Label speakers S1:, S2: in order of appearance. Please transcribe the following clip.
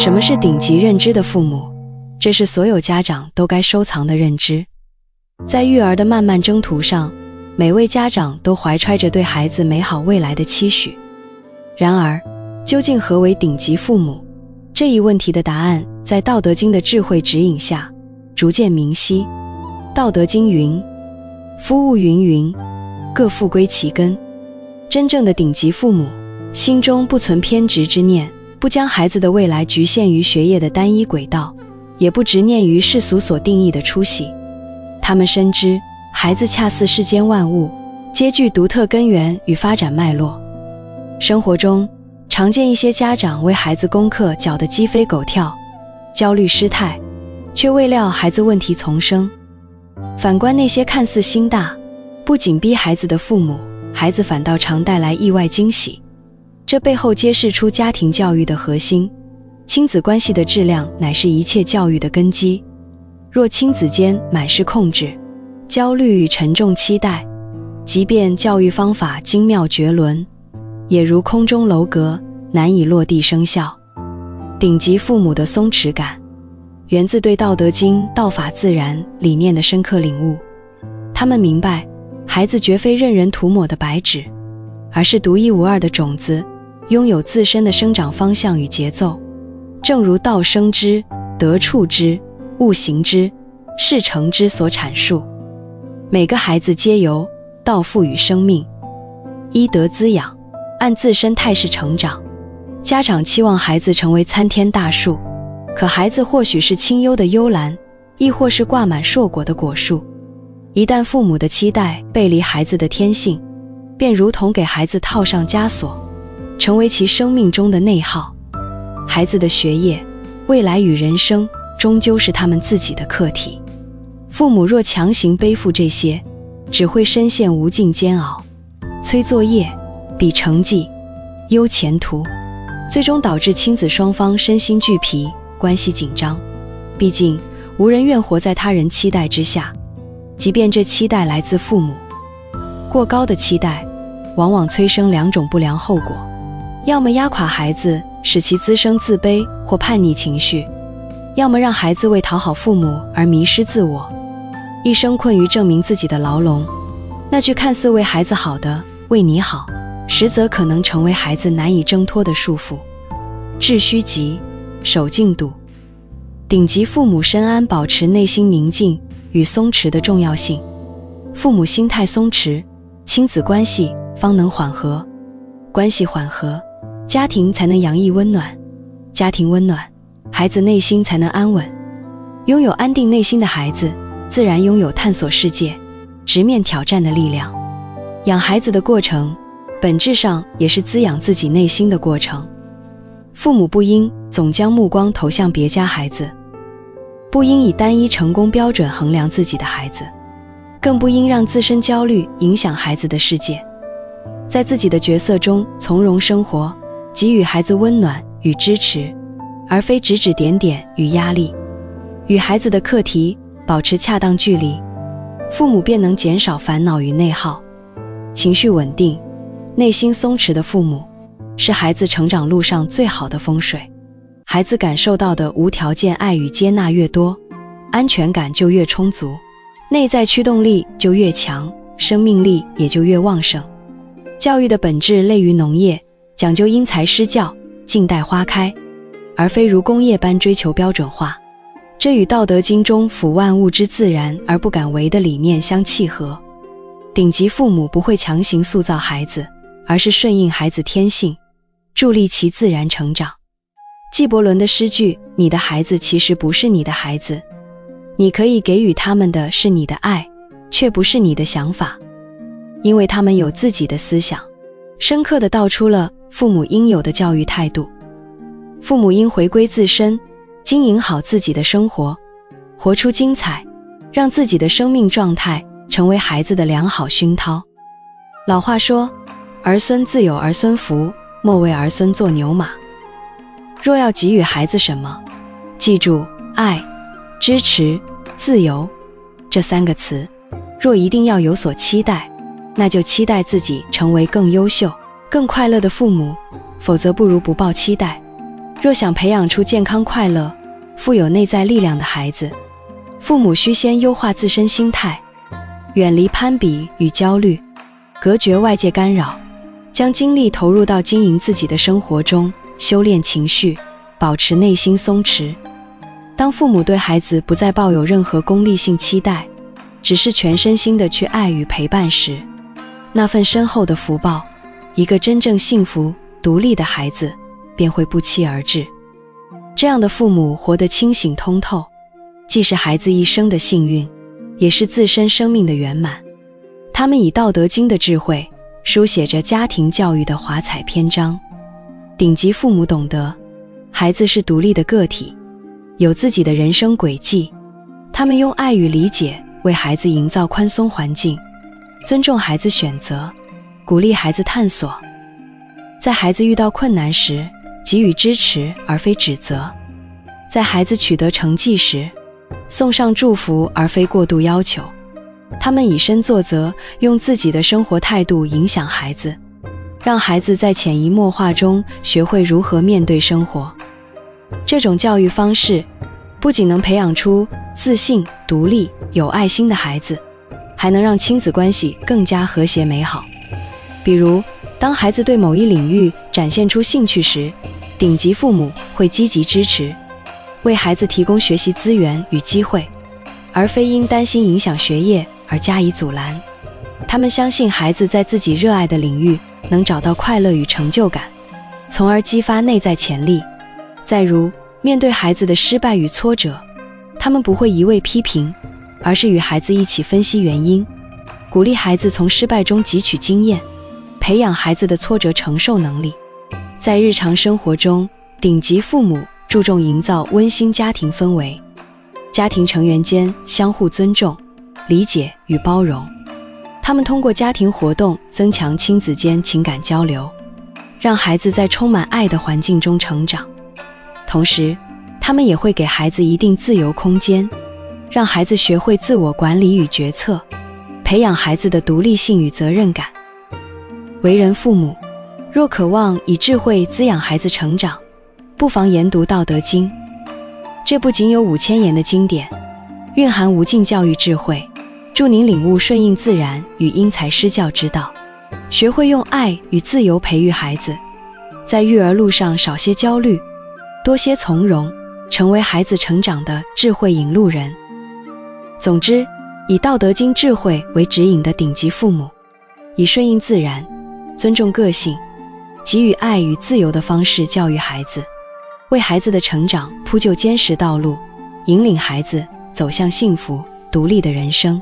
S1: 什麼是頂級認知的父母？這是所有家長都該收藏的認知。在育兒的漫漫征途上，每位家長都懷揣着對孩子美好未來的期許。然而，究竟何為頂級父母？這一問題的答案，在《道德經》的智慧指引下，逐漸明晰。《道德經》云：“夫物芸芸，各復歸其根。”真正的頂級父母，心中不存偏執之念，不將孩子的未來局限於學業的單一軌道，也不執念於世俗所定義的出息。他們深知，孩子恰似世間萬物，皆具獨特根源與發展脈絡。生活中，常見一些家長為孩子功課攪得雞飛狗跳，焦慮失態，卻未料孩子問題叢生。反觀那些看似心大，不緊逼孩子的父母，孩子反倒常帶來意外驚喜。這背後揭示出家庭教育的核心，親子關係的質量乃是一切教育的根基。若親子間滿是控制、焦慮與沉重期待，即便教育方法精妙絕倫，也如空中樓閣，難以落地生效。頂級父母的鬆弛感，源自對《道德經》道法自然理念的深刻領悟。他們明白，孩子絕非任人塗抹的白紙，而是獨一無二的種子，擁有自身的生長方向與節奏。正如道生之，德畜之，物行之，事成之所闡述，每個孩子皆由道賦予生命，依德滋養，按自身態勢成長。家長期望孩子成為參天大樹，可孩子或許是清幽的幽蘭，亦或是掛滿碩果的果樹。一旦父母的期待背離孩子的天性，便如同給孩子套上枷鎖，成為其生命中的內耗。孩子的學業、未來與人生，終究是他們自己的課題。父母若強行背負這些，只會深陷無盡煎熬，催作業、比成績、憂前途，最終導致親子雙方身心俱疲，關係緊張。畢竟，無人願活在他人期待之下，即便這期待來自父母。過高的期待，往往催生兩種不良後果：要麼壓垮孩子，使其滋生自卑或叛逆情緒；要麼讓孩子為討好父母而迷失自我，一生困於證明自己的牢籠。那句看似為孩子好的“為你好”，實則可能成為孩子難以掙脫的束縛。致虛極，守靜度。頂級父母深谙保持內心寧靜與鬆弛的重要性。父母心態鬆弛，親子關係方能緩和，關係緩和，家庭才能洋溢溫暖，家庭溫暖，孩子內心才能安穩。擁有安定內心的孩子，自然擁有探索世界、直面挑戰的力量。養孩子的過程，本質上也是滋養自己內心的過程。父母不應總將目光投向別家孩子，不應以單一成功標準衡量自己的孩子，更不應讓自身焦慮影響孩子的世界。在自己的角色中從容生活，給予孩子溫暖與支持，而非指指點點與壓力。與孩子的課題保持恰當距離，父母便能減少煩惱與內耗。情緒穩定、內心鬆弛的父母，是孩子成長路上最好的風水。孩子感受到的無條件愛與接納越多，安全感就越充足，內在驅動力就越強，生命力也就越旺盛。教育的本質類於農業，講究因材施教，靜待花開，而非如工業般追求標準化。這與《道德經》中撫萬物之自然而不敢為的理念相契合。頂級父母不會強行塑造孩子，而是順應孩子天性，助力其自然成長。紀伯倫的詩句“你的孩子其實不是你的孩子，你可以給予他們的是你的愛，卻不是你的想法，因為他們有自己的思想”，深刻地道出了父母應有的教育態度。父母應回歸自身，經營好自己的生活，活出精彩，讓自己的生命狀態成為孩子的良好熏陶。老話說，兒孫自有兒孫福，莫為兒孫做牛馬。若要給予孩子什麼，記住愛、支持、自由這三個詞。若一定要有所期待，那就期待自己成為更優秀、更快樂的父母，否則不如不抱期待。若想培養出健康快樂、富有內在力量的孩子，父母需先優化自身心態，遠離攀比與焦慮，隔絕外界干擾，將精力投入到經營自己的生活中，修煉情緒，保持內心鬆弛。當父母對孩子不再抱有任何功利性期待，只是全身心地去愛與陪伴時，那份深厚的福報，一個真正幸福、獨立的孩子便會不期而至。這樣的父母活得清醒通透，既是孩子一生的幸運，也是自身生命的圓滿。他們以《道德經》的智慧，書寫着家庭教育的華彩篇章。頂級父母懂得，孩子是獨立的個體，有自己的人生軌跡。他們用愛與理解為孩子營造寬鬆環境，尊重孩子選擇，鼓勵孩子探索。在孩子遇到困難時，給予支持而非指責；在孩子取得成績時，送上祝福而非過度要求。他們以身作則，用自己的生活態度影響孩子，讓孩子在潛移默化中學會如何面對生活。這種教育方式不僅能培養出自信、獨立、有愛心的孩子，還能讓親子關係更加和諧美好。比如，當孩子對某一領域展現出興趣時，頂級父母會積極支持，為孩子提供學習資源與機會，而非因擔心影響學業而加以阻攔。他們相信孩子在自己熱愛的領域能找到快樂與成就感，從而激發內在潛力。再如，面對孩子的失敗與挫折，他們不會一味批評，而是與孩子一起分析原因，鼓勵孩子從失敗中汲取經驗，培養孩子的挫折承受能力。在日常生活中，頂級父母注重營造溫馨家庭氛圍，家庭成員間相互尊重、理解與包容。他們通過家庭活動增強親子間情感交流，讓孩子在充滿愛的環境中成長。同時，他們也會給孩子一定自由空間，讓孩子學會自我管理與決策，培養孩子的獨立性與責任感。為人父母，若渴望以智慧滋養孩子成長，不妨研讀《道德經》。這部僅有5000言的經典，蘊含無盡教育智慧，助您領悟順應自然與因材施教之道，學會用愛與自由培育孩子，在育兒路上少些焦慮，多些從容，成為孩子成長的智慧引路人。總之，以《道德經》智慧為指引的頂級父母，以順應自然、尊重個性、給予愛與自由的方式教育孩子，為孩子的成長鋪就堅實道路，引領孩子走向幸福、獨立的人生。